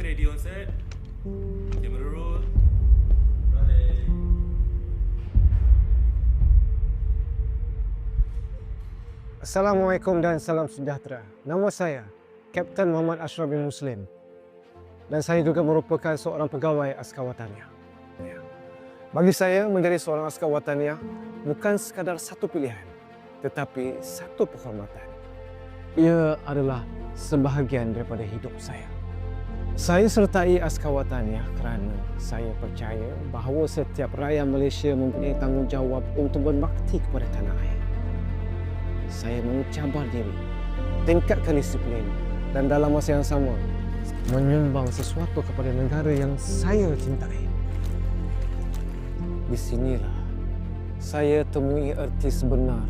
ready on set. Camera roll. Rolling. Assalamualaikum dan salam sejahtera. Nama saya Kapten Muhammad Ashraf bin Muslim dan saya juga merupakan seorang pegawai Askar Wataniah. Bagi saya, menjadi seorang Askar Wataniah bukan sekadar satu pilihan, tetapi satu penghormatan. Ia adalah sebahagian daripada hidup saya. Saya sertai Askar Wataniah kerana saya percaya bahawa setiap rakyat Malaysia mempunyai tanggungjawab untuk berbakti kepada tanah air. Saya mencabar diri, tingkatkan disiplin dan dalam masa yang sama menyumbang sesuatu kepada negara yang saya cintai. Di sinilah saya temui erti sebenar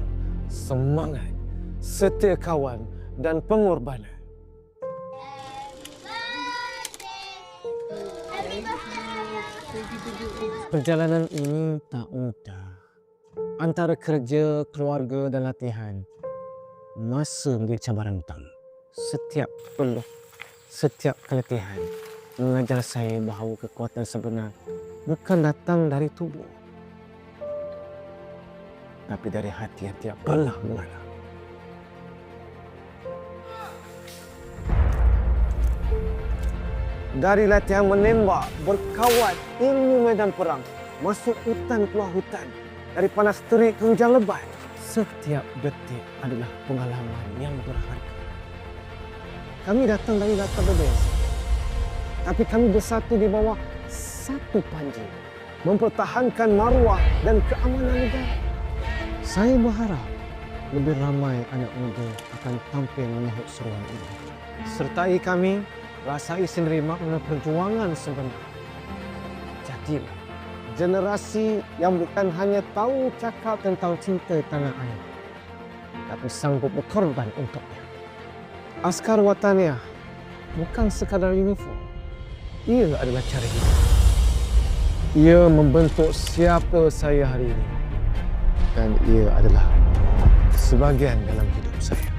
semangat, setia kawan dan pengorbanan. Perjalanan ini tak mudah. Antara kerja, keluarga dan latihan, masa menjadi cabaran utama. Setiap peluh, setiap keletihan mengajar saya bahawa kekuatan sebenar bukan datang dari tubuh, tapi dari hati yang tidak pernah mengalah. Dari latihan menembak, berkawat, ilmu medan perang, masuk hutan keluar hutan, dari panas terik ke hujan lebat, setiap detik adalah pengalaman yang berharga. Kami datang dari latar berbeza, tapi kami bersatu di bawah satu panji, mempertahankan maruah dan keamanan negara. Saya berharap lebih ramai anak muda akan tampil menyahut seruan ini. Sertai kami, rasai sendiri makna perjuangan sebenar. Jadilah generasi yang bukan hanya tahu cakap tentang cinta tanah air, tapi sanggup berkorban untuknya. Askar Wataniah bukan sekadar uniform. Ia adalah cara hidup. Ia membentuk siapa saya hari ini. Dan ia adalah sebahagian dalam hidup saya.